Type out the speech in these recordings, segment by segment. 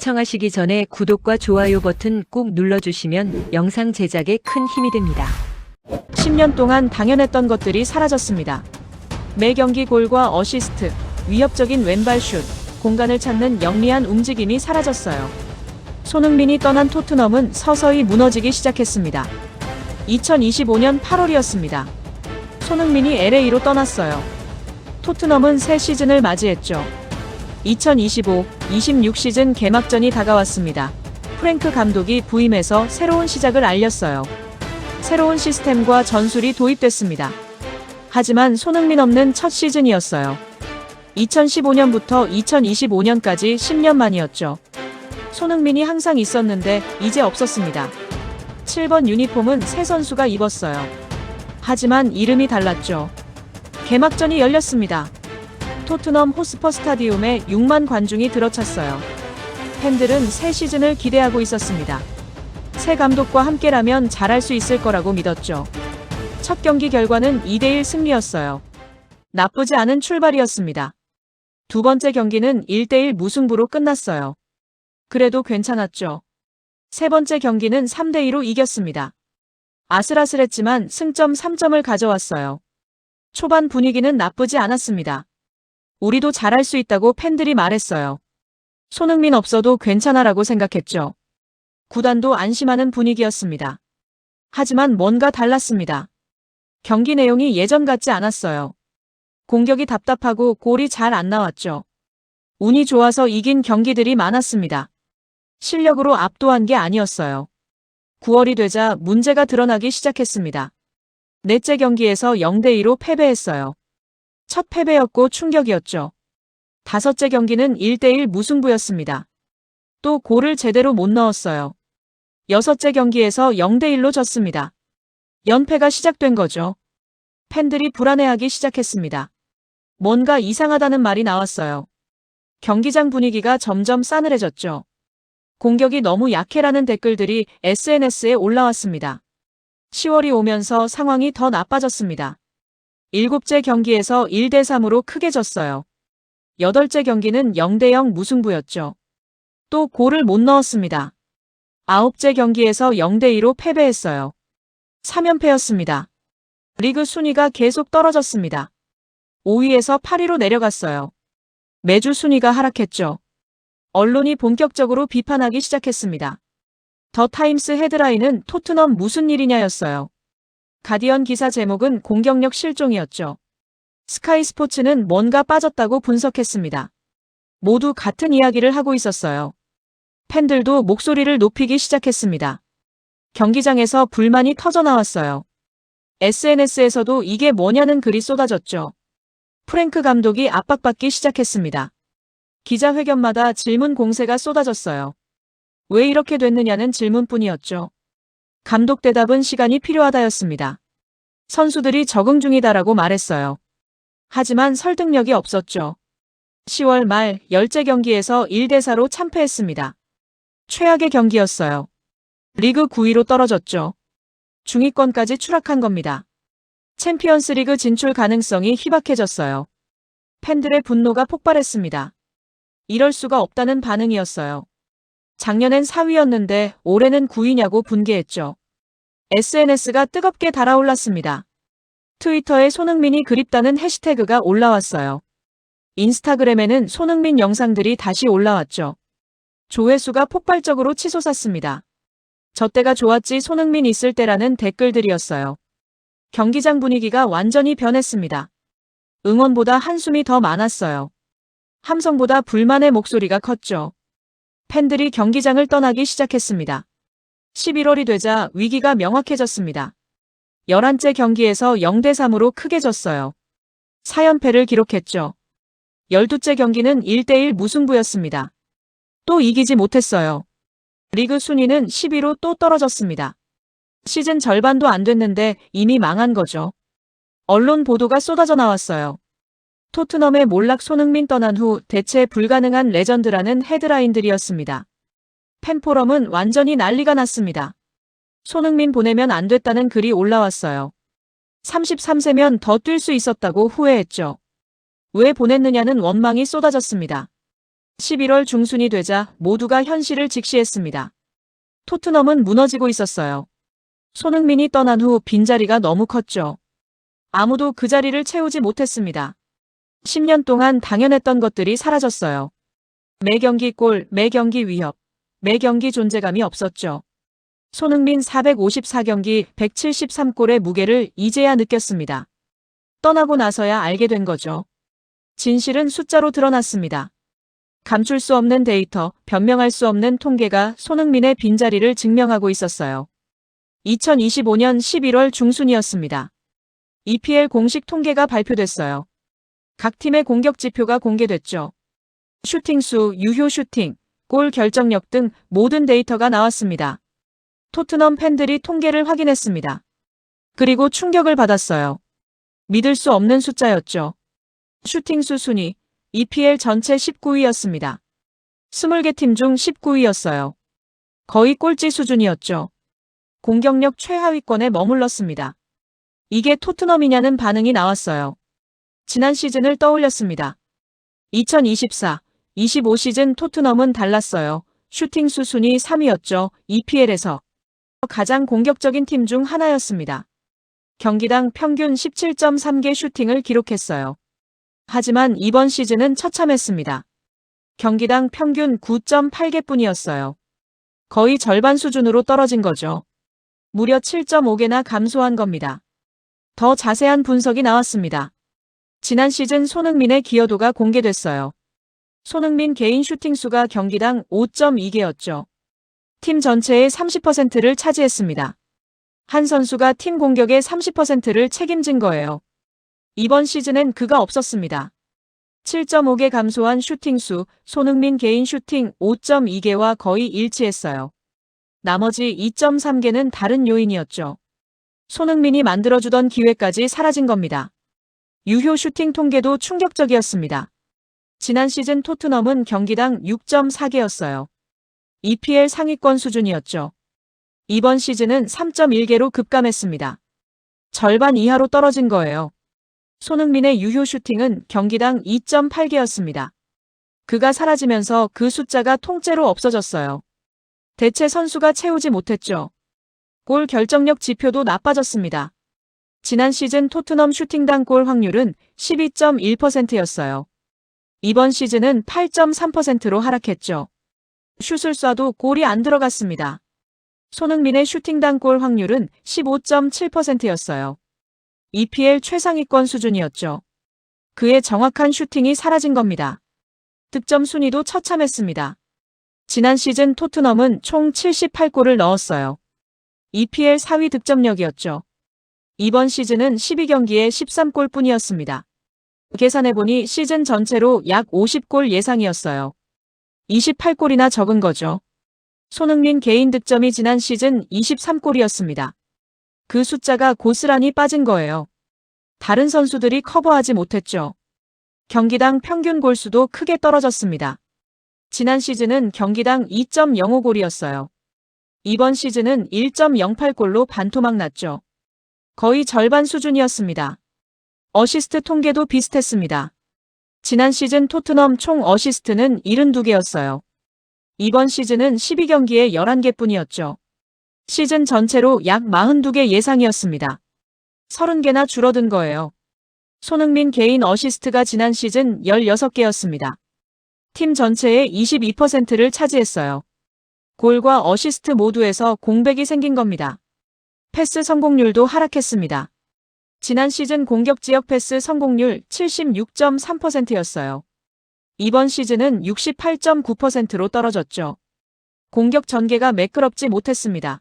시청하시기 전에 구독과 좋아요 버튼 꼭 눌러주시면 영상 제작에 큰 힘이 됩니다. 10년 동안 당연했던 것들이 사라졌습니다. 매 경기 골과 어시스트, 위협적인 왼발 슛, 공간을 찾는 영리한 움직임이 사라졌어요. 손흥민이 떠난 토트넘은 서서히 무너지기 시작했습니다. 2025년 8월이었습니다. 손흥민이 LA로 떠났어요. 토트넘은 새 시즌을 맞이했죠. 2025-26 시즌 개막전이 다가왔습니다. 프랭크 감독이 부임해서 새로운 시작을 알렸어요. 새로운 시스템과 전술이 도입됐습니다. 하지만 손흥민 없는 첫 시즌이었어요. 2015년부터 2025년까지 10년 만이었죠. 손흥민이 항상 있었는데 이제 없었습니다. 7번 유니폼은 새 선수가 입었어요. 하지만 이름이 달랐죠. 개막전이 열렸습니다. 토트넘 호스퍼 스타디움에 6만 관중이 들어찼어요. 팬들은 새 시즌을 기대하고 있었습니다. 새 감독과 함께라면 잘할 수 있을 거라고 믿었죠. 첫 경기 결과는 2대1 승리였어요. 나쁘지 않은 출발이었습니다. 두 번째 경기는 1대1 무승부로 끝났어요. 그래도 괜찮았죠. 세 번째 경기는 3대2로 이겼습니다. 아슬아슬했지만 승점 3점을 가져왔어요. 초반 분위기는 나쁘지 않았습니다. 우리도 잘할 수 있다고 팬들이 말했어요. 손흥민 없어도 괜찮아라고 생각했죠. 구단도 안심하는 분위기였습니다. 하지만 뭔가 달랐습니다. 경기 내용이 예전 같지 않았어요. 공격이 답답하고 골이 잘 안 나왔죠. 운이 좋아서 이긴 경기들이 많았습니다. 실력으로 압도한 게 아니었어요. 9월이 되자 문제가 드러나기 시작했습니다. 넷째 경기에서 0대2로 패배했어요. 첫 패배였고 충격이었죠. 다섯째 경기는 1대1 무승부였습니다. 또 골을 제대로 못 넣었어요. 여섯째 경기에서 0대1로 졌습니다. 연패가 시작된 거죠. 팬들이 불안해하기 시작했습니다. 뭔가 이상하다는 말이 나왔어요. 경기장 분위기가 점점 싸늘해졌죠. 공격이 너무 약해라는 댓글들이 SNS에 올라왔습니다. 10월이 오면서 상황이 더 나빠졌습니다. 7째 경기에서 1대3으로 크게 졌어요. 8째 경기는 0대0 무승부였죠. 또 골을 못 넣었습니다. 9째 경기에서 0대2로 패배했어요. 3연패였습니다. 리그 순위가 계속 떨어졌습니다. 5위에서 8위로 내려갔어요. 매주 순위가 하락했죠. 언론이 본격적으로 비판하기 시작했습니다. 더 타임스 헤드라인은 토트넘 무슨 일이냐였어요. 가디언 기사 제목은 공격력 실종이었죠. 스카이 스포츠는 뭔가 빠졌다고 분석했습니다. 모두 같은 이야기를 하고 있었어요. 팬들도 목소리를 높이기 시작했습니다. 경기장에서 불만이 터져나왔어요. SNS에서도 이게 뭐냐는 글이 쏟아졌죠. 프랭크 감독이 압박받기 시작했습니다. 기자회견마다 질문 공세가 쏟아졌어요. 왜 이렇게 됐느냐는 질문뿐이었죠. 감독 대답은 시간이 필요하다였습니다. 선수들이 적응 중이다라고 말했어요. 하지만 설득력이 없었죠. 10월 말 10째 경기에서 1대4로 참패했습니다. 최악의 경기였어요. 리그 9위로 떨어졌죠. 중위권까지 추락한 겁니다. 챔피언스 리그 진출 가능성이 희박해졌어요. 팬들의 분노가 폭발했습니다. 이럴 수가 없다는 반응이었어요. 작년엔 4위였는데 올해는 9위냐고 분개했죠. SNS가 뜨겁게 달아올랐습니다. 트위터에 손흥민이 그립다는 해시태그가 올라왔어요. 인스타그램에는 손흥민 영상들이 다시 올라왔죠. 조회수가 폭발적으로 치솟았습니다. 저 때가 좋았지 손흥민 있을 때라는 댓글들이었어요. 경기장 분위기가 완전히 변했습니다. 응원보다 한숨이 더 많았어요. 함성보다 불만의 목소리가 컸죠. 팬들이 경기장을 떠나기 시작했습니다. 11월이 되자 위기가 명확해졌습니다. 11째 경기에서 0대3으로 크게 졌어요. 4연패를 기록했죠. 12째 경기는 1대1 무승부였습니다. 또 이기지 못했어요. 리그 순위는 10위로 또 떨어졌습니다. 시즌 절반도 안 됐는데 이미 망한 거죠. 언론 보도가 쏟아져 나왔어요. 토트넘의 몰락 손흥민 떠난 후 대체 불가능한 레전드라는 헤드라인들이었습니다. 팬포럼은 완전히 난리가 났습니다. 손흥민 보내면 안 됐다는 글이 올라왔어요. 33세면 더 뛸 수 있었다고 후회했죠. 왜 보냈느냐는 원망이 쏟아졌습니다. 11월 중순이 되자 모두가 현실을 직시했습니다. 토트넘은 무너지고 있었어요. 손흥민이 떠난 후 빈자리가 너무 컸죠. 아무도 그 자리를 채우지 못했습니다. 10년 동안 당연했던 것들이 사라졌어요. 매 경기 골, 매 경기 위협, 매 경기 존재감이 없었죠. 손흥민 454경기 173골의 무게를 이제야 느꼈습니다. 떠나고 나서야 알게 된 거죠. 진실은 숫자로 드러났습니다. 감출 수 없는 데이터, 변명할 수 없는 통계가 손흥민의 빈자리를 증명하고 있었어요. 2025년 11월 중순이었습니다. EPL 공식 통계가 발표됐어요. 각 팀의 공격 지표가 공개됐죠. 슈팅수, 유효 슈팅, 골 결정력 등 모든 데이터가 나왔습니다. 토트넘 팬들이 통계를 확인했습니다. 그리고 충격을 받았어요. 믿을 수 없는 숫자였죠. 슈팅수 순위, EPL 전체 19위였습니다. 20개 팀 중 19위였어요. 거의 꼴찌 수준이었죠. 공격력 최하위권에 머물렀습니다. 이게 토트넘이냐는 반응이 나왔어요. 지난 시즌을 떠올렸습니다. 2024-25 시즌 토트넘은 달랐어요. 슈팅수 순위 3위였죠. EPL에서 가장 공격적인 팀 중 하나였습니다. 경기당 평균 17.3개 슈팅을 기록했어요. 하지만 이번 시즌은 처참했습니다. 경기당 평균 9.8개 뿐이었어요. 거의 절반 수준으로 떨어진 거죠. 무려 7.5개나 감소한 겁니다. 더 자세한 분석이 나왔습니다. 지난 시즌 손흥민의 기여도가 공개됐어요. 손흥민 개인 슈팅 수가 경기당 5.2개였죠. 팀 전체의 30%를 차지했습니다. 한 선수가 팀 공격의 30%를 책임진 거예요. 이번 시즌엔 그가 없었습니다. 7.5개 감소한 슈팅 수, 손흥민 개인 슈팅 5.2개와 거의 일치했어요. 나머지 2.3개는 다른 요인이었죠. 손흥민이 만들어주던 기회까지 사라진 겁니다. 유효 슈팅 통계도 충격적이었습니다. 지난 시즌 토트넘은 경기당 6.4개였어요. EPL 상위권 수준이었죠. 이번 시즌은 3.1개로 급감했습니다. 절반 이하로 떨어진 거예요. 손흥민의 유효 슈팅은 경기당 2.8개였습니다. 그가 사라지면서 그 숫자가 통째로 없어졌어요. 대체 선수가 채우지 못했죠. 골 결정력 지표도 나빠졌습니다. 지난 시즌 토트넘 슈팅당 골 확률은 12.1%였어요. 이번 시즌은 8.3%로 하락했죠. 슛을 쏴도 골이 안 들어갔습니다. 손흥민의 슈팅당 골 확률은 15.7%였어요. EPL 최상위권 수준이었죠. 그의 정확한 슈팅이 사라진 겁니다. 득점 순위도 처참했습니다. 지난 시즌 토트넘은 총 78골을 넣었어요. EPL 4위 득점력이었죠. 이번 시즌은 12경기에 13골 뿐이었습니다. 계산해보니 시즌 전체로 약 50골 예상이었어요. 28골이나 적은 거죠. 손흥민 개인 득점이 지난 시즌 23골이었습니다. 그 숫자가 고스란히 빠진 거예요. 다른 선수들이 커버하지 못했죠. 경기당 평균 골수도 크게 떨어졌습니다. 지난 시즌은 경기당 2.05골이었어요. 이번 시즌은 1.08골로 반토막 났죠. 거의 절반 수준이었습니다. 어시스트 통계도 비슷했습니다. 지난 시즌 토트넘 총 어시스트는 72개였어요. 이번 시즌은 12경기에 11개뿐이었죠. 시즌 전체로 약 42개 예상이었습니다. 30개나 줄어든 거예요. 손흥민 개인 어시스트가 지난 시즌 16개였습니다. 팀 전체의 22%를 차지했어요. 골과 어시스트 모두에서 공백이 생긴 겁니다. 패스 성공률도 하락했습니다. 지난 시즌 공격 지역 패스 성공률 76.3%였어요. 이번 시즌은 68.9%로 떨어졌죠. 공격 전개가 매끄럽지 못했습니다.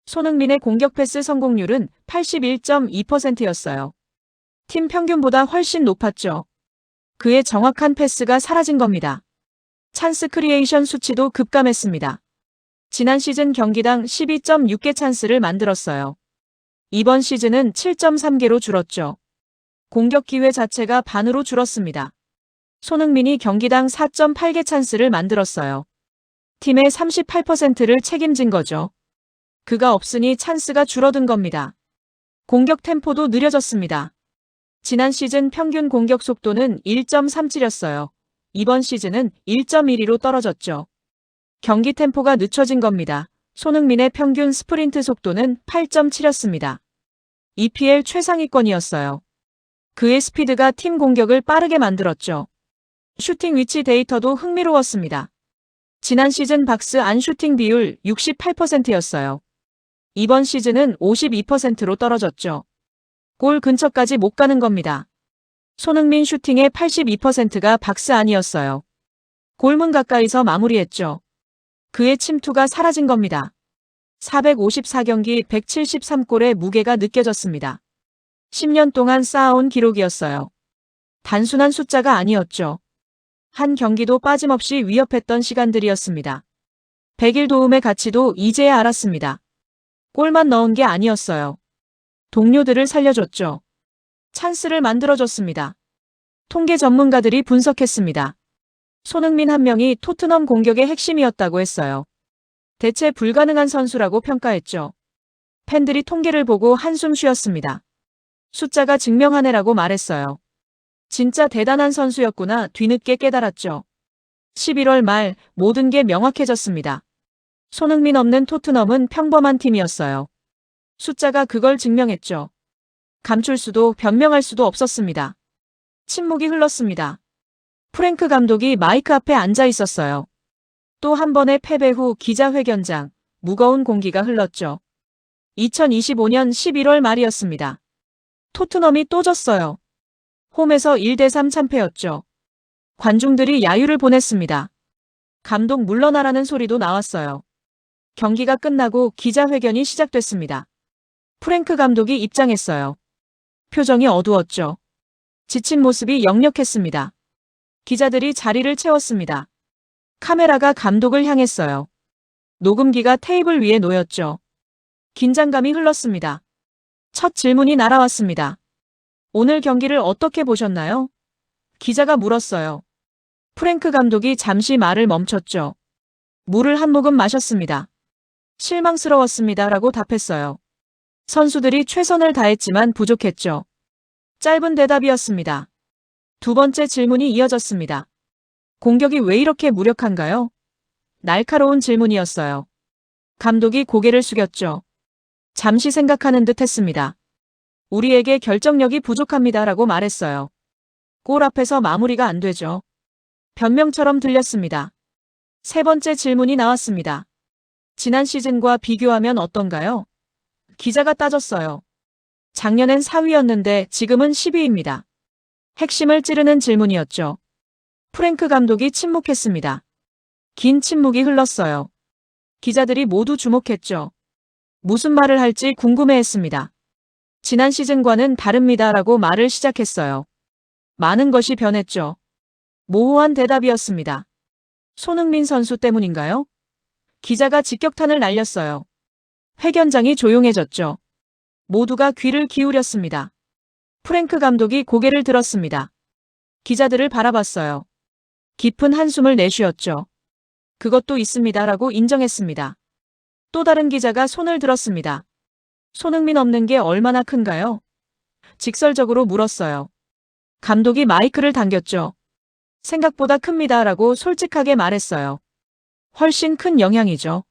손흥민의 공격 패스 성공률은 81.2%였어요. 팀 평균보다 훨씬 높았죠. 그의 정확한 패스가 사라진 겁니다. 찬스 크리에이션 수치도 급감했습니다. 지난 시즌 경기당 12.6개 찬스를 만들었어요. 이번 시즌은 7.3개로 줄었죠. 공격 기회 자체가 반으로 줄었습니다. 손흥민이 경기당 4.8개 찬스를 만들었어요. 팀의 38%를 책임진 거죠. 그가 없으니 찬스가 줄어든 겁니다. 공격 템포도 느려졌습니다. 지난 시즌 평균 공격 속도는 1.37였어요. 이번 시즌은 1.12로 떨어졌죠. 경기 템포가 늦춰진 겁니다. 손흥민의 평균 스프린트 속도는 8.7였습니다. EPL 최상위권이었어요. 그의 스피드가 팀 공격을 빠르게 만들었죠. 슈팅 위치 데이터도 흥미로웠습니다. 지난 시즌 박스 안 슈팅 비율 68%였어요. 이번 시즌은 52%로 떨어졌죠. 골 근처까지 못 가는 겁니다. 손흥민 슈팅의 82%가 박스 안이었어요. 골문 가까이서 마무리했죠. 그의 침투가 사라진 겁니다. 454경기 173골의 무게가 느껴졌습니다. 10년 동안 쌓아온 기록이었어요. 단순한 숫자가 아니었죠. 한 경기도 빠짐없이 위협했던 시간들이었습니다. 100일 도움의 가치도 이제야 알았습니다. 골만 넣은 게 아니었어요. 동료들을 살려줬죠. 찬스를 만들어줬습니다. 통계 전문가들이 분석했습니다. 손흥민 한 명이 토트넘 공격의 핵심이었다고 했어요. 대체 불가능한 선수라고 평가했죠. 팬들이 통계를 보고 한숨 쉬었습니다. 숫자가 증명하네라고 말했어요. 진짜 대단한 선수였구나 뒤늦게 깨달았죠. 11월 말 모든 게 명확해졌습니다. 손흥민 없는 토트넘은 평범한 팀이었어요. 숫자가 그걸 증명했죠. 감출 수도 변명할 수도 없었습니다. 침묵이 흘렀습니다. 프랭크 감독이 마이크 앞에 앉아 있었어요. 또 한 번의 패배 후 기자회견장, 무거운 공기가 흘렀죠. 2025년 11월 말이었습니다. 토트넘이 또 졌어요. 홈에서 1대3 참패였죠. 관중들이 야유를 보냈습니다. 감독 물러나라는 소리도 나왔어요. 경기가 끝나고 기자회견이 시작됐습니다. 프랭크 감독이 입장했어요. 표정이 어두웠죠. 지친 모습이 역력했습니다. 기자들이 자리를 채웠습니다. 카메라가 감독을 향했어요. 녹음기가 테이블 위에 놓였죠. 긴장감이 흘렀습니다. 첫 질문이 날아왔습니다. 오늘 경기를 어떻게 보셨나요? 기자가 물었어요. 프랭크 감독이 잠시 말을 멈췄죠. 물을 한 모금 마셨습니다. 실망스러웠습니다. 라고 답했어요. 선수들이 최선을 다했지만 부족했죠. 짧은 대답이었습니다. 두 번째 질문이 이어졌습니다. 공격이 왜 이렇게 무력한가요? 날카로운 질문이었어요. 감독이 고개를 숙였죠. 잠시 생각하는 듯 했습니다. 우리에게 결정력이 부족합니다. 라고 말했어요. 골 앞에서 마무리가 안 되죠. 변명처럼 들렸습니다. 세 번째 질문이 나왔습니다. 지난 시즌과 비교하면 어떤가요? 기자가 따졌어요. 작년엔 4위였는데 지금은 10위입니다. 핵심을 찌르는 질문이었죠. 프랭크 감독이 침묵했습니다. 긴 침묵이 흘렀어요. 기자들이 모두 주목했죠. 무슨 말을 할지 궁금해했습니다. 지난 시즌과는 다릅니다라고 말을 시작했어요. 많은 것이 변했죠. 모호한 대답이었습니다. 손흥민 선수 때문인가요? 기자가 직격탄을 날렸어요. 회견장이 조용해졌죠. 모두가 귀를 기울였습니다. 프랭크 감독이 고개를 들었습니다. 기자들을 바라봤어요. 깊은 한숨을 내쉬었죠. 그것도 있습니다라고 인정했습니다. 또 다른 기자가 손을 들었습니다. 손흥민 없는 게 얼마나 큰가요? 직설적으로 물었어요. 감독이 마이크를 당겼죠. 생각보다 큽니다라고 솔직하게 말했어요. 훨씬 큰 영향이죠.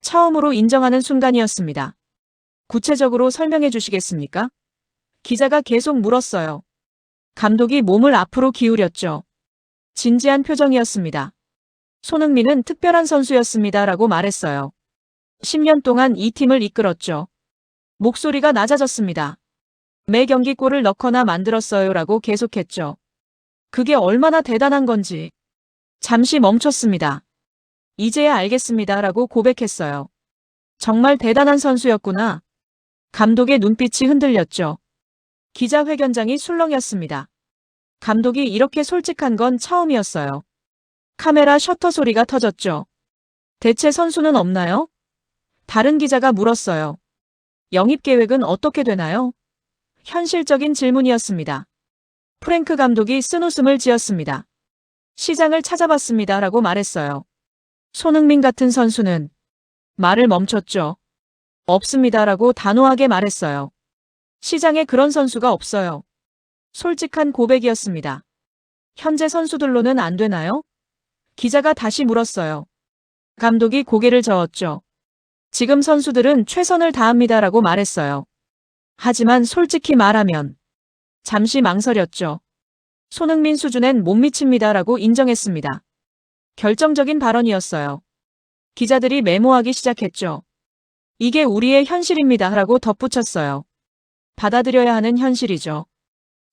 처음으로 인정하는 순간이었습니다. 구체적으로 설명해 주시겠습니까? 기자가 계속 물었어요. 감독이 몸을 앞으로 기울였죠. 진지한 표정이었습니다. 손흥민은 특별한 선수였습니다라고 말했어요. 10년 동안 이 팀을 이끌었죠. 목소리가 낮아졌습니다. 매 경기 골을 넣거나 만들었어요라고 계속했죠. 그게 얼마나 대단한 건지. 잠시 멈췄습니다. 이제야 알겠습니다라고 고백했어요. 정말 대단한 선수였구나. 감독의 눈빛이 흔들렸죠. 기자회견장이 술렁였습니다. 감독이 이렇게 솔직한 건 처음이었어요. 카메라 셔터 소리가 터졌죠. 대체 선수는 없나요? 다른 기자가 물었어요. 영입 계획은 어떻게 되나요? 현실적인 질문이었습니다. 프랭크 감독이 쓴웃음을 지었습니다. 시장을 찾아봤습니다라고 말했어요. 손흥민 같은 선수는 말을 멈췄죠. 없습니다라고 단호하게 말했어요. 시장에 그런 선수가 없어요. 솔직한 고백이었습니다. 현재 선수들로는 안 되나요? 기자가 다시 물었어요. 감독이 고개를 저었죠. 지금 선수들은 최선을 다합니다라고 말했어요. 하지만 솔직히 말하면 잠시 망설였죠. 손흥민 수준엔 못 미칩니다라고 인정했습니다. 결정적인 발언이었어요. 기자들이 메모하기 시작했죠. 이게 우리의 현실입니다라고 덧붙였어요. 받아들여야 하는 현실이죠.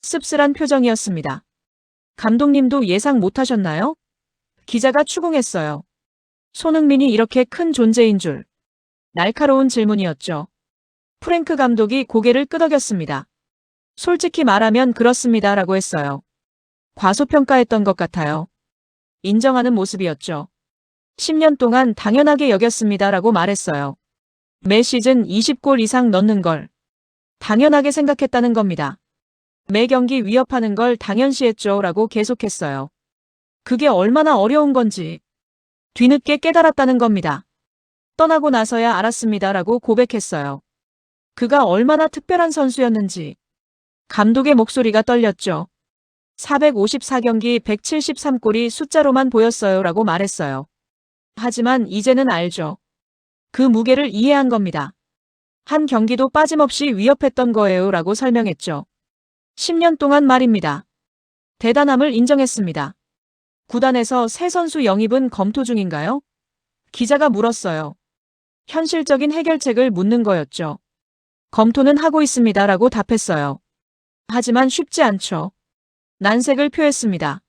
씁쓸한 표정이었습니다. 감독님도 예상 못하셨나요? 기자가 추궁했어요. 손흥민이 이렇게 큰 존재인 줄. 날카로운 질문이었죠. 프랭크 감독이 고개를 끄덕였습니다. 솔직히 말하면 그렇습니다라고 했어요. 과소평가했던 것 같아요. 인정하는 모습이었죠. 10년 동안 당연하게 여겼습니다라고 말했어요. 매 시즌 20골 이상 넣는 걸 당연하게 생각했다는 겁니다. 매 경기 위협하는 걸 당연시했죠 라고 계속했어요. 그게 얼마나 어려운 건지 뒤늦게 깨달았다는 겁니다. 떠나고 나서야 알았습니다라고 고백했어요. 그가 얼마나 특별한 선수였는지. 감독의 목소리가 떨렸죠. 454경기 173골이 숫자로만 보였어요 라고 말했어요. 하지만 이제는 알죠. 그 무게를 이해한 겁니다. 한 경기도 빠짐없이 위협했던 거예요 라고 설명했죠. 10년 동안 말입니다. 대단함을 인정했습니다. 구단에서 새 선수 영입은 검토 중인가요? 기자가 물었어요. 현실적인 해결책을 묻는 거였죠. 검토는 하고 있습니다라고 답했어요. 하지만 쉽지 않죠. 난색을 표했습니다.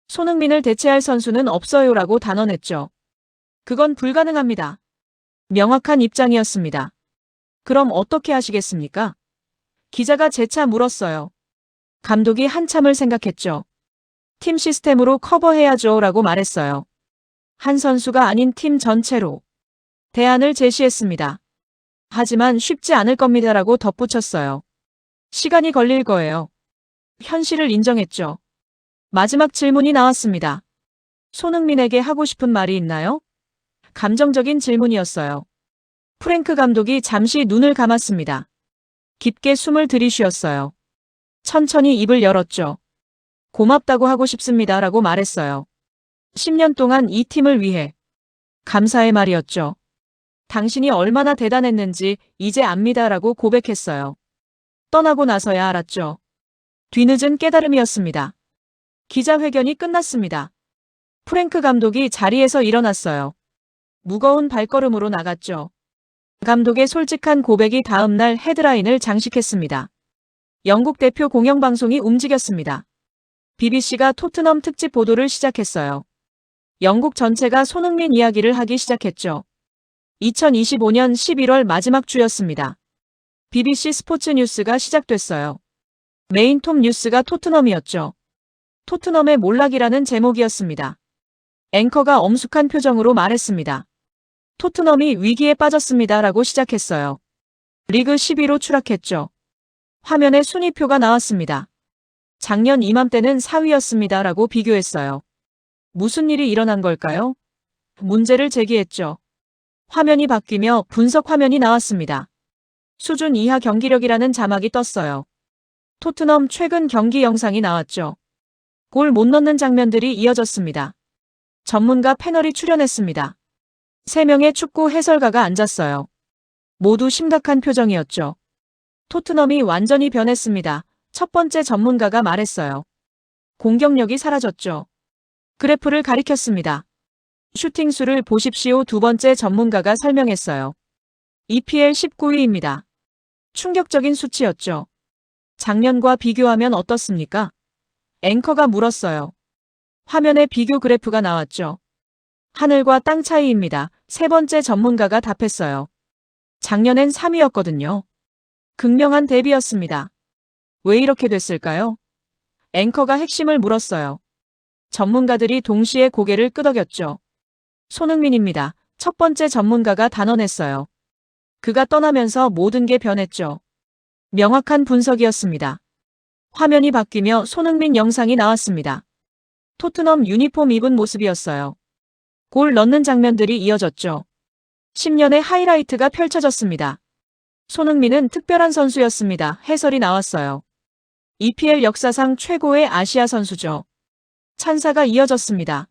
손흥민을 대체할 선수는 없어요라고 단언했죠. 그건 불가능합니다. 명확한 입장이었습니다. 그럼 어떻게 하시겠습니까? 기자가 재차 물었어요. 감독이 한참을 생각했죠. 팀 시스템으로 커버해야죠 라고 말했어요. 한 선수가 아닌 팀 전체로 대안을 제시했습니다. 하지만 쉽지 않을 겁니다라고 덧붙였어요. 시간이 걸릴 거예요. 현실을 인정했죠. 마지막 질문이 나왔습니다. 손흥민에게 하고 싶은 말이 있나요? 감정적인 질문이었어요. 프랭크 감독이 잠시 눈을 감았습니다. 깊게 숨을 들이쉬었어요. 천천히 입을 열었죠. 고맙다고 하고 싶습니다라고 말했어요. 10년 동안 이 팀을 위해 감사의 말이었죠. 당신이 얼마나 대단했는지 이제 압니다라고 고백했어요. 떠나고 나서야 알았죠. 뒤늦은 깨달음이었습니다. 기자회견이 끝났습니다. 프랭크 감독이 자리에서 일어났어요. 무거운 발걸음으로 나갔죠. 감독의 솔직한 고백이 다음 날 헤드라인을 장식했습니다. 영국 대표 공영방송이 움직였습니다. BBC가 토트넘 특집 보도를 시작했어요. 영국 전체가 손흥민 이야기를 하기 시작했죠. 2025년 11월 마지막 주였습니다. BBC 스포츠 뉴스가 시작됐어요. 메인 톱 뉴스가 토트넘이었죠. 토트넘의 몰락이라는 제목이었습니다. 앵커가 엄숙한 표정으로 말했습니다. 토트넘이 위기에 빠졌습니다라고 시작했어요. 리그 10위로 추락했죠. 화면에 순위표가 나왔습니다. 작년 이맘때는 4위였습니다라고 비교했어요. 무슨 일이 일어난 걸까요? 문제를 제기했죠. 화면이 바뀌며 분석 화면이 나왔습니다. 수준 이하 경기력이라는 자막이 떴어요. 토트넘 최근 경기 영상이 나왔죠. 골 못 넣는 장면들이 이어졌습니다. 전문가 패널이 출연했습니다. 3명의 축구 해설가가 앉았어요. 모두 심각한 표정이었죠. 토트넘이 완전히 변했습니다. 첫 번째 전문가가 말했어요. 공격력이 사라졌죠. 그래프를 가리켰습니다. 슈팅 수를 보십시오. 두 번째 전문가가 설명했어요. EPL 19위입니다. 충격적인 수치였죠. 작년과 비교하면 어떻습니까? 앵커가 물었어요. 화면에 비교 그래프가 나왔죠. 하늘과 땅 차이입니다. 세 번째 전문가가 답했어요. 작년엔 3위였거든요. 극명한 대비였습니다. 왜 이렇게 됐을까요? 앵커가 핵심을 물었어요. 전문가들이 동시에 고개를 끄덕였죠. 손흥민입니다. 첫 번째 전문가가 단언했어요. 그가 떠나면서 모든 게 변했죠. 명확한 분석이었습니다. 화면이 바뀌며 손흥민 영상이 나왔습니다. 토트넘 유니폼 입은 모습이었어요. 골 넣는 장면들이 이어졌죠. 10년의 하이라이트가 펼쳐졌습니다. 손흥민은 특별한 선수였습니다. 해설이 나왔어요. EPL 역사상 최고의 아시아 선수죠. 찬사가 이어졌습니다.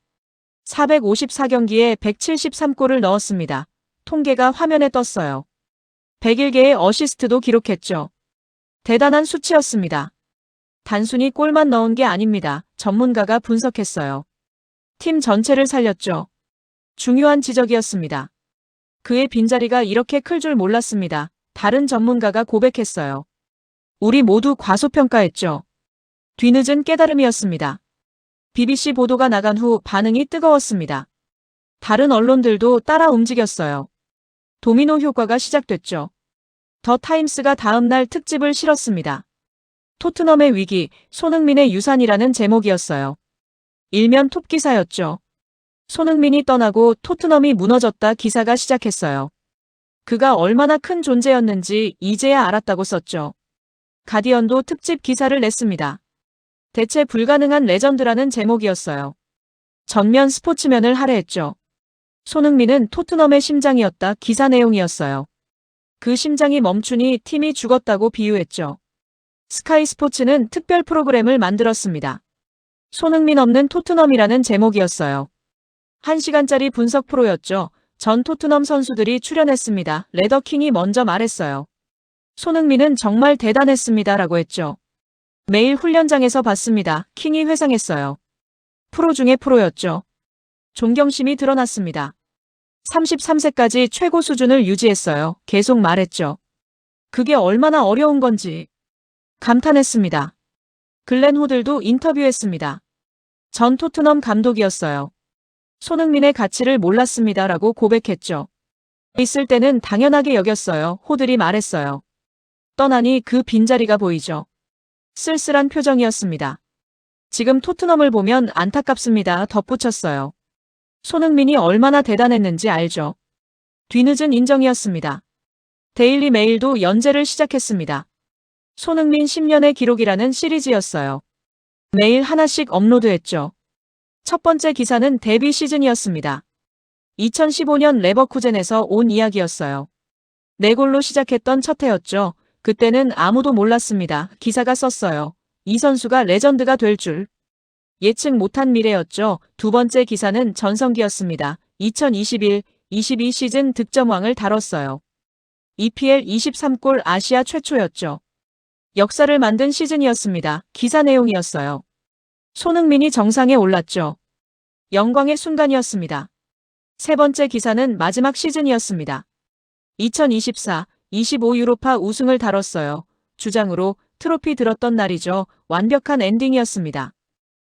454경기에 173골을 넣었습니다. 통계가 화면에 떴어요. 101개의 어시스트도 기록했죠. 대단한 수치였습니다. 단순히 골만 넣은 게 아닙니다. 전문가가 분석했어요. 팀 전체를 살렸죠. 중요한 지적이었습니다. 그의 빈자리가 이렇게 클 줄 몰랐습니다. 다른 전문가가 고백했어요. 우리 모두 과소평가했죠. 뒤늦은 깨달음이었습니다. BBC 보도가 나간 후 반응이 뜨거웠습니다. 다른 언론들도 따라 움직였어요. 도미노 효과가 시작됐죠. 더 타임스가 다음 날 특집을 실었습니다. 토트넘의 위기, 손흥민의 유산이라는 제목이었어요. 일면 톱 기사였죠. 손흥민이 떠나고 토트넘이 무너졌다 기사가 시작했어요. 그가 얼마나 큰 존재였는지 이제야 알았다고 썼죠. 가디언도 특집 기사를 냈습니다. 대체 불가능한 레전드라는 제목이었어요. 전면 스포츠면을 할애했죠. 손흥민은 토트넘의 심장이었다 기사 내용이었어요. 그 심장이 멈추니 팀이 죽었다고 비유했죠. 스카이 스포츠는 특별 프로그램을 만들었습니다. 손흥민 없는 토트넘이라는 제목이었어요. 1시간짜리 분석 프로였죠. 전 토트넘 선수들이 출연했습니다. 레더킹이 먼저 말했어요. 손흥민은 정말 대단했습니다. 라고 했죠. 매일 훈련장에서 봤습니다. 킹이 회상했어요. 프로 중에 프로였죠. 존경심이 드러났습니다. 33세까지 최고 수준을 유지했어요. 계속 말했죠. 그게 얼마나 어려운 건지 감탄했습니다. 글렌 호들도 인터뷰했습니다. 전 토트넘 감독이었어요. 손흥민의 가치를 몰랐습니다. 라고 고백했죠. 있을 때는 당연하게 여겼어요. 호들이 말했어요. 떠나니 그 빈자리가 보이죠. 쓸쓸한 표정이었습니다. 지금 토트넘을 보면 안타깝습니다. 덧붙였어요. 손흥민이 얼마나 대단했는지 알죠. 뒤늦은 인정이었습니다. 데일리 메일도 연재를 시작했습니다. 손흥민 10년의 기록이라는 시리즈였어요. 매일 하나씩 업로드했죠. 첫 번째 기사는 데뷔 시즌이었습니다. 2015년 레버쿠젠에서 온 이야기였어요. 4골로 시작했던 첫 해였죠. 그때는 아무도 몰랐습니다. 기사가 썼어요. 이 선수가 레전드가 될 줄. 예측 못한 미래였죠. 두 번째 기사는 전성기였습니다. 2021-22 시즌 득점왕을 다뤘어요. EPL 23골 아시아 최초였죠. 역사를 만든 시즌이었습니다. 기사 내용이었어요. 손흥민이 정상에 올랐죠. 영광의 순간이었습니다. 세 번째 기사는 마지막 시즌이었습니다. 2024-25 유로파 우승을 다뤘어요. 주장으로 트로피 들었던 날이죠. 완벽한 엔딩이었습니다.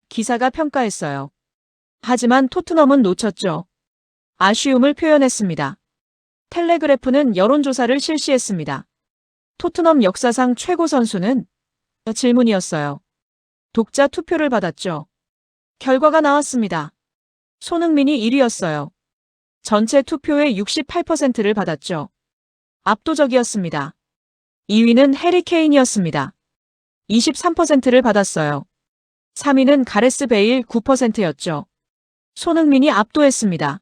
기사가 평가했어요. 하지만 토트넘은 놓쳤죠. 아쉬움을 표현했습니다. 텔레그래프는 여론조사를 실시했습니다. 토트넘 역사상 최고 선수는? 질문이었어요. 독자 투표를 받았죠. 결과가 나왔습니다. 손흥민이 1위였어요. 전체 투표의 68%를 받았죠. 압도적이었습니다. 2위는 해리 케인이었습니다. 23%를 받았어요. 3위는 가레스 베일 9%였죠. 손흥민이 압도했습니다.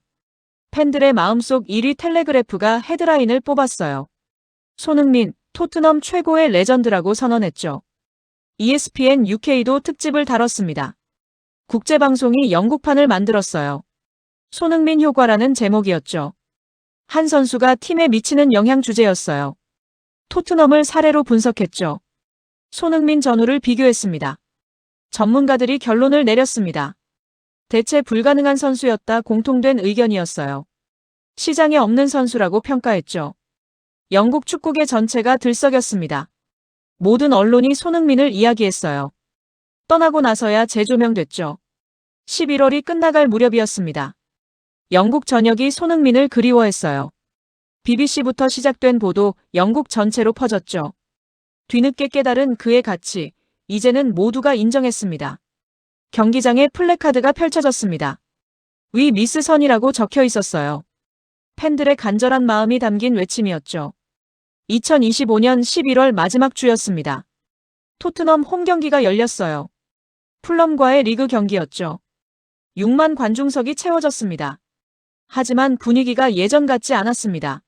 팬들의 마음속 1위 텔레그래프가 헤드라인을 뽑았어요. 손흥민, 토트넘 최고의 레전드라고 선언했죠. ESPN UK도 특집을 다뤘습니다. 국제방송이 영국판을 만들었어요. 손흥민 효과라는 제목이었죠. 한 선수가 팀에 미치는 영향 주제였어요. 토트넘을 사례로 분석했죠. 손흥민 전후를 비교했습니다. 전문가들이 결론을 내렸습니다. 대체 불가능한 선수였다 공통된 의견이었어요. 시장에 없는 선수라고 평가했죠. 영국 축구계 전체가 들썩였습니다. 모든 언론이 손흥민을 이야기했어요. 떠나고 나서야 재조명됐죠. 11월이 끝나갈 무렵이었습니다. 영국 전역이 손흥민을 그리워했어요. BBC부터 시작된 보도 영국 전체로 퍼졌죠. 뒤늦게 깨달은 그의 가치, 이제는 모두가 인정했습니다. 경기장에 플래카드가 펼쳐졌습니다. 위 미스 선이라고 적혀 있었어요. 팬들의 간절한 마음이 담긴 외침이었죠. 2025년 11월 마지막 주였습니다. 토트넘 홈 경기가 열렸어요. 풀럼과의 리그 경기였죠. 6만 관중석이 채워졌습니다. 하지만 분위기가 예전 같지 않았습니다.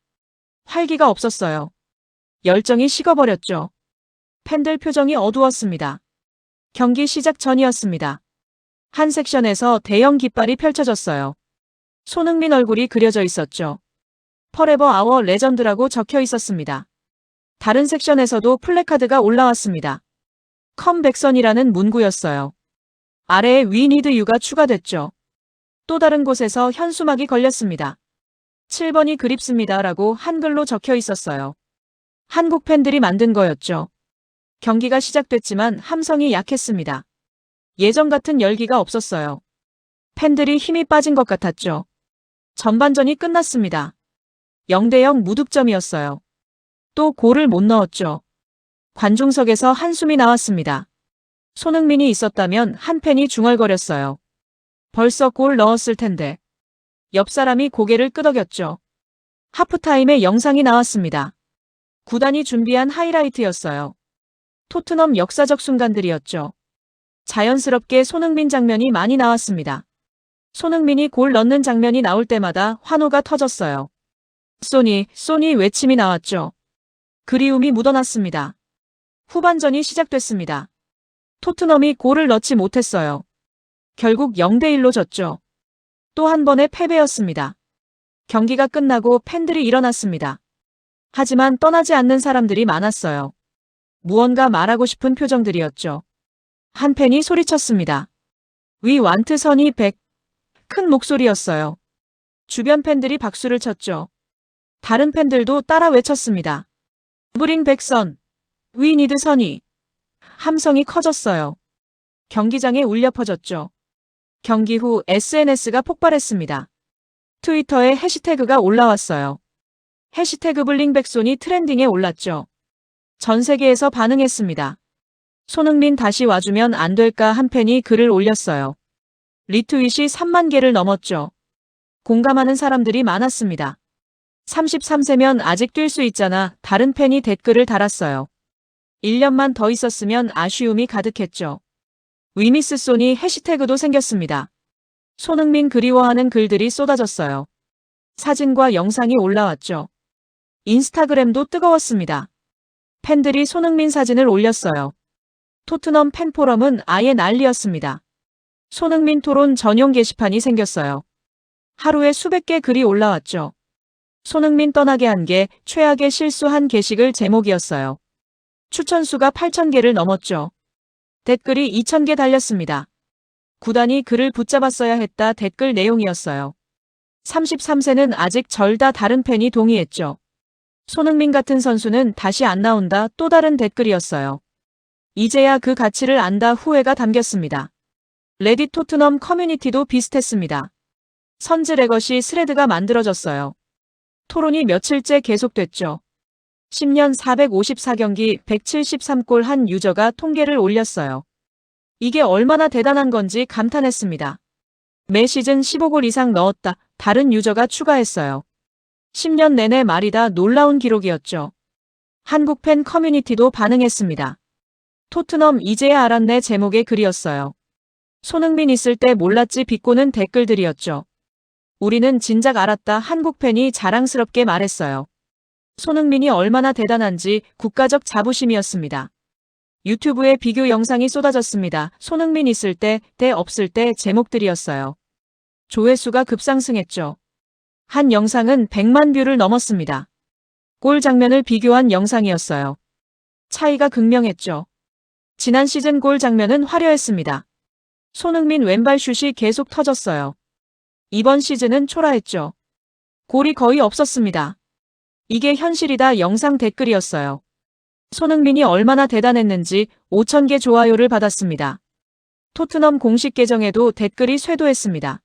활기가 없었어요. 열정이 식어버렸죠. 팬들 표정이 어두웠습니다. 경기 시작 전이었습니다. 한 섹션에서 대형 깃발이 펼쳐졌어요. 손흥민 얼굴이 그려져 있었죠. 퍼레버 아워 레전드라고 적혀 있었습니다. 다른 섹션에서도 플래카드가 올라왔습니다. 컴백선이라는 문구였어요. 아래에 We need you가 추가됐죠. 또 다른 곳에서 현수막이 걸렸습니다. 7번이 그립습니다 라고 한글로 적혀 있었어요. 한국 팬들이 만든 거였죠. 경기가 시작됐지만 함성이 약했습니다. 예전 같은 열기가 없었어요. 팬들이 힘이 빠진 것 같았죠. 전반전이 끝났습니다. 0대0 무득점이었어요. 또 골을 못 넣었죠. 관중석에서 한숨이 나왔습니다. 손흥민이 있었다면 한 팬이 중얼거렸어요. 벌써 골 넣었을 텐데. 옆 사람이 고개를 끄덕였죠. 하프타임에 영상이 나왔습니다. 구단이 준비한 하이라이트였어요. 토트넘 역사적 순간들이었죠. 자연스럽게 손흥민 장면이 많이 나왔습니다. 손흥민이 골 넣는 장면이 나올 때마다 환호가 터졌어요. 소니 외침이 나왔죠. 그리움이 묻어났습니다. 후반전이 시작됐습니다. 토트넘이 골을 넣지 못했어요. 결국 0대1로 졌죠. 또 한 번의 패배였습니다. 경기가 끝나고 팬들이 일어났습니다. 하지만 떠나지 않는 사람들이 많았어요. 무언가 말하고 싶은 표정들이었죠. 한 팬이 소리쳤습니다. We want 선이 100. 큰 목소리였어요. 주변 팬들이 박수를 쳤죠. 다른 팬들도 따라 외쳤습니다. Bring back 선. We need 선이. 함성이 커졌어요. 경기장에 울려 퍼졌죠. 경기 후 SNS가 폭발했습니다. 트위터에 해시태그가 올라왔어요. 해시태그 블링백손이 트렌딩에 올랐죠. 전 세계에서 반응했습니다. 손흥민 다시 와주면 안 될까 한 팬이 글을 올렸어요. 리트윗이 3만 개를 넘었죠. 공감하는 사람들이 많았습니다. 33세면 아직 뛸 수 있잖아. 다른 팬이 댓글을 달았어요. 1년만 더 있었으면 아쉬움이 가득했죠. 위미스 소니 해시태그도 생겼습니다. 손흥민 그리워하는 글들이 쏟아졌어요. 사진과 영상이 올라왔죠. 인스타그램도 뜨거웠습니다. 팬들이 손흥민 사진을 올렸어요. 토트넘 팬포럼은 아예 난리였습니다. 손흥민 토론 전용 게시판이 생겼어요. 하루에 수백 개 글이 올라왔죠. 손흥민 떠나게 한 게 최악의 실수한 게시글 제목이었어요. 추천수가 8,000개를 넘었죠. 댓글이 2,000개 달렸습니다. 구단이 그를 붙잡았어야 했다 댓글 내용이었어요. 33세는 아직 절다 다른 팬이 동의했죠. 손흥민 같은 선수는 다시 안 나온다 또 다른 댓글이었어요. 이제야 그 가치를 안다 후회가 담겼습니다. 레딧 토트넘 커뮤니티도 비슷했습니다. 선즈 레거시 스레드가 만들어졌어요. 토론이 며칠째 계속됐죠. 10년 454경기 173골 한 유저가 통계를 올렸어요. 이게 얼마나 대단한 건지 감탄했습니다. 매 시즌 15골 이상 넣었다. 다른 유저가 추가했어요. 10년 내내 말이다 놀라운 기록이었죠. 한국 팬 커뮤니티도 반응했습니다. 토트넘 이제야 알았네 제목의 글이었어요. 손흥민 있을 때 몰랐지 비꼬는 댓글들이었죠. 우리는 진작 알았다 한국 팬이 자랑스럽게 말했어요. 손흥민이 얼마나 대단한지 국가적 자부심이었습니다. 유튜브에 비교 영상이 쏟아졌습니다. 손흥민 있을 때, 없을 때 제목들이었어요. 조회수가 급상승했죠. 한 영상은 100만 뷰를 넘었습니다. 골 장면을 비교한 영상이었어요. 차이가 극명했죠. 지난 시즌 골 장면은 화려했습니다. 손흥민 왼발 슛이 계속 터졌어요. 이번 시즌은 초라했죠. 골이 거의 없었습니다. 이게 현실이다 영상 댓글이었어요. 손흥민이 얼마나 대단했는지 5,000개 좋아요를 받았습니다. 토트넘 공식 계정에도 댓글이 쇄도했습니다.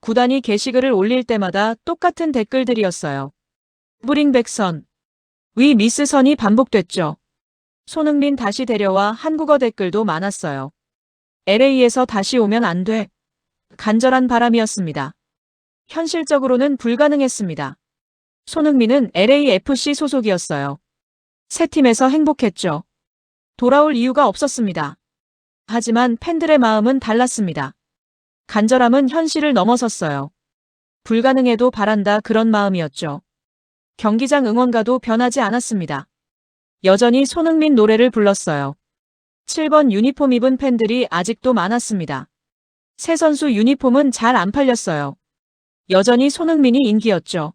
구단이 게시글을 올릴 때마다 똑같은 댓글들이었어요. 브링백선, 위 미스 선이 반복됐죠. 손흥민 다시 데려와 한국어 댓글도 많았어요. LA에서 다시 오면 안 돼. 간절한 바람이었습니다. 현실적으로는 불가능했습니다. 손흥민은 LAFC 소속이었어요. 새 팀에서 행복했죠. 돌아올 이유가 없었습니다. 하지만 팬들의 마음은 달랐습니다. 간절함은 현실을 넘어섰어요. 불가능해도 바란다 그런 마음이었죠. 경기장 응원가도 변하지 않았습니다. 여전히 손흥민 노래를 불렀어요. 7번 유니폼 입은 팬들이 아직도 많았습니다. 새 선수 유니폼은 잘 안 팔렸어요. 여전히 손흥민이 인기였죠.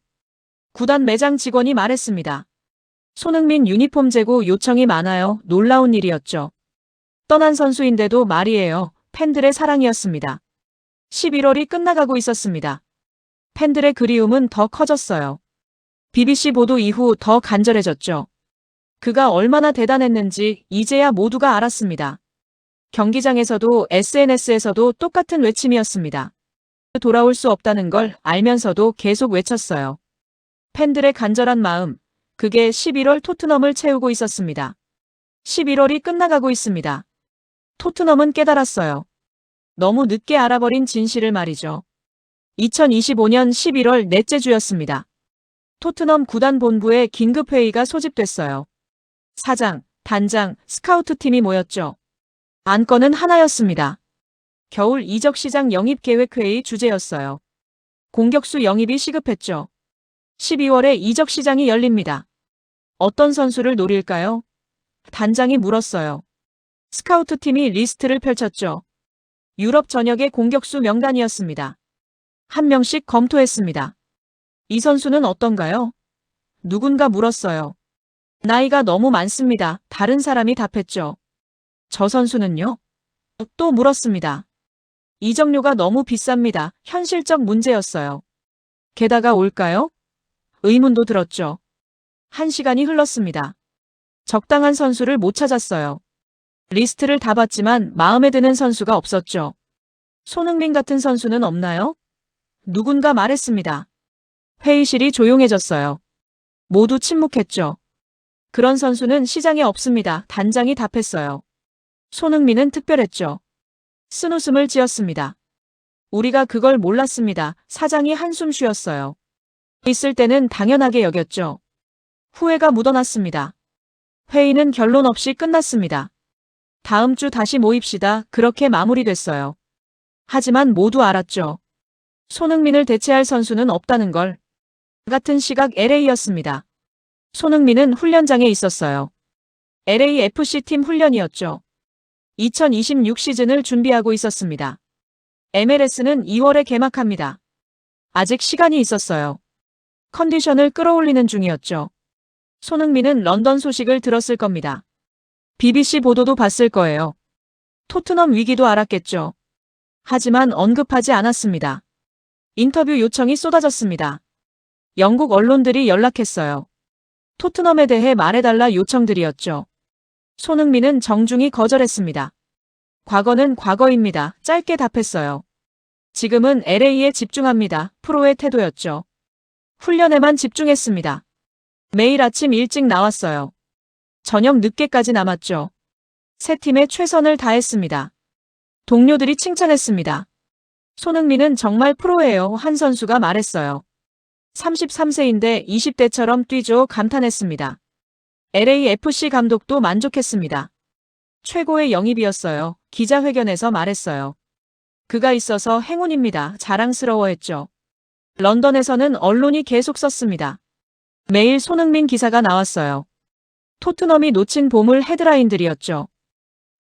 구단 매장 직원이 말했습니다. 손흥민 유니폼 재고 요청이 많아요. 놀라운 일이었죠. 떠난 선수인데도 말이에요. 팬들의 사랑이었습니다. 11월이 끝나가고 있었습니다. 팬들의 그리움은 더 커졌어요. BBC 보도 이후 더 간절해졌죠. 그가 얼마나 대단했는지 이제야 모두가 알았습니다. 경기장에서도 SNS에서도 똑같은 외침이었습니다. 돌아올 수 없다는 걸 알면서도 계속 외쳤어요. 팬들의 간절한 마음, 그게 11월 토트넘을 채우고 있었습니다. 11월이 끝나가고 있습니다. 토트넘은 깨달았어요. 너무 늦게 알아버린 진실을 말이죠. 2025년 11월 넷째 주였습니다. 토트넘 구단 본부에 긴급회의가 소집됐어요. 사장, 단장, 스카우트팀이 모였죠. 안건은 하나였습니다. 겨울 이적 시장 영입 계획 회의 주제였어요. 공격수 영입이 시급했죠. 12월에 이적 시장이 열립니다. 어떤 선수를 노릴까요? 단장이 물었어요. 스카우트팀이 리스트를 펼쳤죠. 유럽 전역의 공격수 명단이었습니다. 한 명씩 검토했습니다. 이 선수는 어떤가요? 누군가 물었어요. 나이가 너무 많습니다. 다른 사람이 답했죠. 저 선수는요? 또 물었습니다. 이적료가 너무 비쌉니다. 현실적 문제였어요. 게다가 올까요? 의문도 들었죠. 1시간이 흘렀습니다. 적당한 선수를 못 찾았어요. 리스트를 다 봤지만 마음에 드는 선수가 없었죠. 손흥민 같은 선수는 없나요? 누군가 말했습니다. 회의실이 조용해졌어요. 모두 침묵했죠. 그런 선수는 시장에 없습니다. 단장이 답했어요. 손흥민은 특별했죠. 쓴웃음을 지었습니다. 우리가 그걸 몰랐습니다. 사장이 한숨 쉬었어요. 있을 때는 당연하게 여겼죠. 후회가 묻어났습니다. 회의는 결론 없이 끝났습니다. 다음 주 다시 모입시다. 그렇게 마무리됐어요. 하지만 모두 알았죠. 손흥민을 대체할 선수는 없다는 걸. 같은 시각 LA였습니다. 손흥민은 훈련장에 있었어요. LAFC 팀 훈련이었죠. 2026 시즌을 준비하고 있었습니다. MLS는 2월에 개막합니다. 아직 시간이 있었어요. 컨디션을 끌어올리는 중이었죠. 손흥민은 런던 소식을 들었을 겁니다. BBC 보도도 봤을 거예요. 토트넘 위기도 알았겠죠. 하지만 언급하지 않았습니다. 인터뷰 요청이 쏟아졌습니다. 영국 언론들이 연락했어요. 토트넘에 대해 말해달라 요청들이었죠. 손흥민은 정중히 거절했습니다. 과거는 과거입니다. 짧게 답했어요. 지금은 LA에 집중합니다. 프로의 태도였죠. 훈련에만 집중했습니다. 매일 아침 일찍 나왔어요. 저녁 늦게까지 남았죠. 새 팀에 최선을 다했습니다. 동료들이 칭찬했습니다. 손흥민은 정말 프로예요. 한 선수가 말했어요. 33세인데 20대처럼 뛰죠. 감탄했습니다. LAFC 감독도 만족했습니다. 최고의 영입이었어요. 기자회견에서 말했어요. 그가 있어서 행운입니다. 자랑스러워했죠. 런던에서는 언론이 계속 썼습니다. 매일 손흥민 기사가 나왔어요. 토트넘이 놓친 보물 헤드라인들이었죠.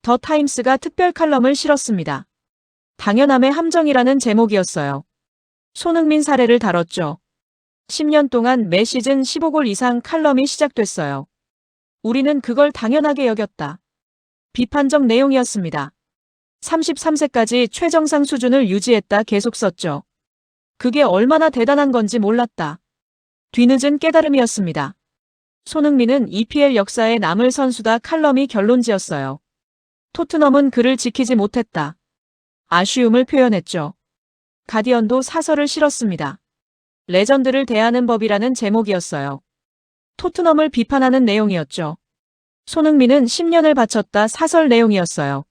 더 타임스가 특별 칼럼을 실었습니다. 당연함의 함정이라는 제목이었어요. 손흥민 사례를 다뤘죠. 10년 동안 매 시즌 15골 이상 칼럼이 시작됐어요. 우리는 그걸 당연하게 여겼다. 비판적 내용이었습니다. 33세까지 최정상 수준을 유지했다 계속 썼죠. 그게 얼마나 대단한 건지 몰랐다. 뒤늦은 깨달음이었습니다. 손흥민은 EPL 역사에 남을 선수다 칼럼이 결론지었어요. 토트넘은 그를 지키지 못했다. 아쉬움을 표현했죠. 가디언도 사설을 실었습니다. 레전드를 대하는 법이라는 제목이었어요. 토트넘을 비판하는 내용이었죠. 손흥민은 10년을 바쳤다 사설 내용이었어요.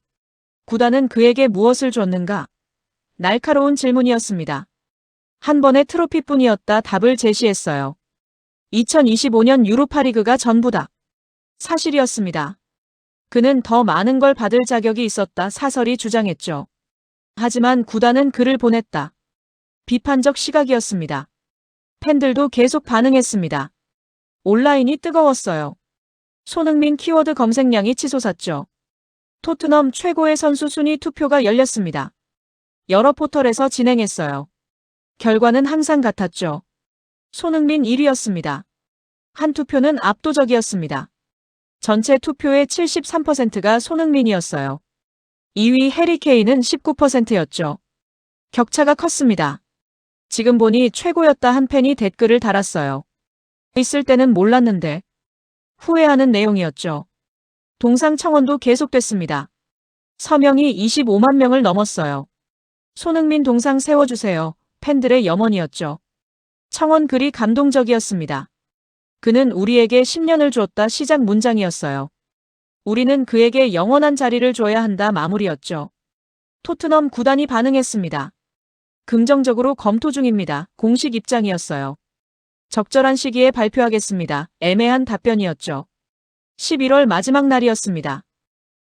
구단은 그에게 무엇을 줬는가? 날카로운 질문이었습니다. 한 번의 트로피뿐이었다 답을 제시했어요. 2025년 유로파리그가 전부다. 사실이었습니다. 그는 더 많은 걸 받을 자격이 있었다 사설이 주장했죠. 하지만 구단은 그를 보냈다. 비판적 시각이었습니다. 팬들도 계속 반응했습니다. 온라인이 뜨거웠어요. 손흥민 키워드 검색량이 치솟았죠. 토트넘 최고의 선수 순위 투표가 열렸습니다. 여러 포털에서 진행했어요. 결과는 항상 같았죠. 손흥민 1위였습니다. 한 투표는 압도적이었습니다. 전체 투표의 73%가 손흥민이었어요. 2위 해리 케인은 19%였죠. 격차가 컸습니다. 지금 보니 최고였다 한 팬이 댓글을 달았어요. 있을 때는 몰랐는데. 후회하는 내용이었죠. 동상 청원도 계속됐습니다. 서명이 25만 명을 넘었어요. 손흥민 동상 세워주세요. 팬들의 염원이었죠. 청원 글이 감동적이었습니다. 그는 우리에게 10년을 줬다 시작 문장이었어요. 우리는 그에게 영원한 자리를 줘야 한다 마무리였죠. 토트넘 구단이 반응했습니다. 긍정적으로 검토 중입니다. 공식 입장이었어요. 적절한 시기에 발표하겠습니다. 애매한 답변이었죠. 11월 마지막 날이었습니다.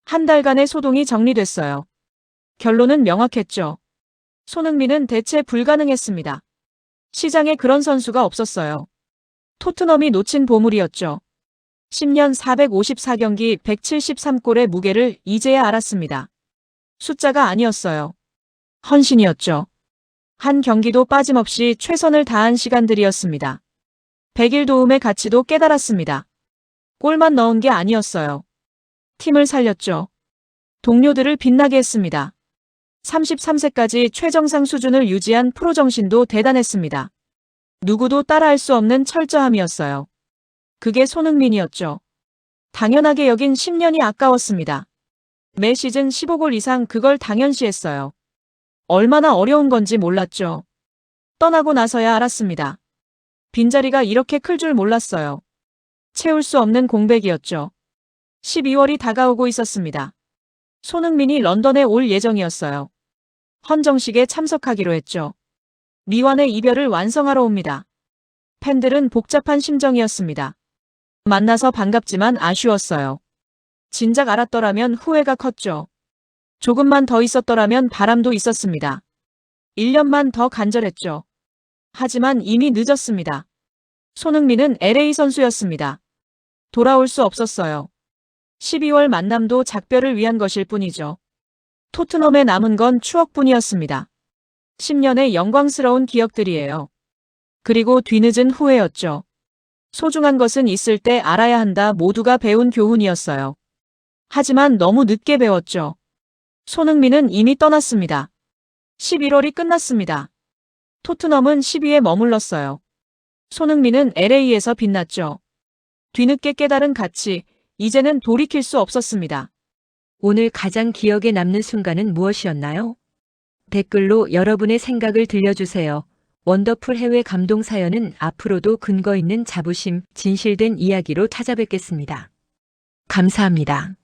한 달간의 소동이 정리됐어요. 결론은 명확했죠. 손흥민은 대체 불가능했습니다. 시장에 그런 선수가 없었어요. 토트넘이 놓친 보물이었죠. 10년 454경기 173골의 무게를 이제야 알았습니다. 숫자가 아니었어요. 헌신이었죠. 한 경기도 빠짐없이 최선을 다한 시간들이었습니다. 100일 도움의 가치도 깨달았습니다. 골만 넣은 게 아니었어요. 팀을 살렸죠. 동료들을 빛나게 했습니다. 33세까지 최정상 수준을 유지한 프로 정신도 대단했습니다. 누구도 따라할 수 없는 철저함이었어요. 그게 손흥민이었죠. 당연하게 여긴 10년이 아까웠습니다. 매 시즌 15골 이상 그걸 당연시했어요. 얼마나 어려운 건지 몰랐죠. 떠나고 나서야 알았습니다. 빈자리가 이렇게 클 줄 몰랐어요. 채울 수 없는 공백이었죠. 12월이 다가오고 있었습니다. 손흥민이 런던에 올 예정이었어요. 헌정식에 참석하기로 했죠. 리완의 이별을 완성하러 옵니다. 팬들은 복잡한 심정이었습니다. 만나서 반갑지만 아쉬웠어요. 진작 알았더라면 후회가 컸죠. 조금만 더 있었더라면 바람도 있었습니다. 1년만 더 간절했죠. 하지만 이미 늦었습니다. 손흥민은 LA 선수였습니다. 돌아올 수 없었어요. 12월 만남도 작별을 위한 것일 뿐이죠. 토트넘에 남은 건 추억뿐이었습니다. 10년의 영광스러운 기억들이에요. 그리고 뒤늦은 후회였죠. 소중한 것은 있을 때 알아야 한다 모두가 배운 교훈이었어요. 하지만 너무 늦게 배웠죠. 손흥민은 이미 떠났습니다. 11월이 끝났습니다. 토트넘은 10위에 머물렀어요. 손흥민은 LA에서 빛났죠. 뒤늦게 깨달은 가치, 이제는 돌이킬 수 없었습니다. 오늘 가장 기억에 남는 순간은 무엇이었나요? 댓글로 여러분의 생각을 들려주세요. 원더풀 해외 감동 사연은 앞으로도 근거 있는 자부심, 진실된 이야기로 찾아뵙겠습니다. 감사합니다.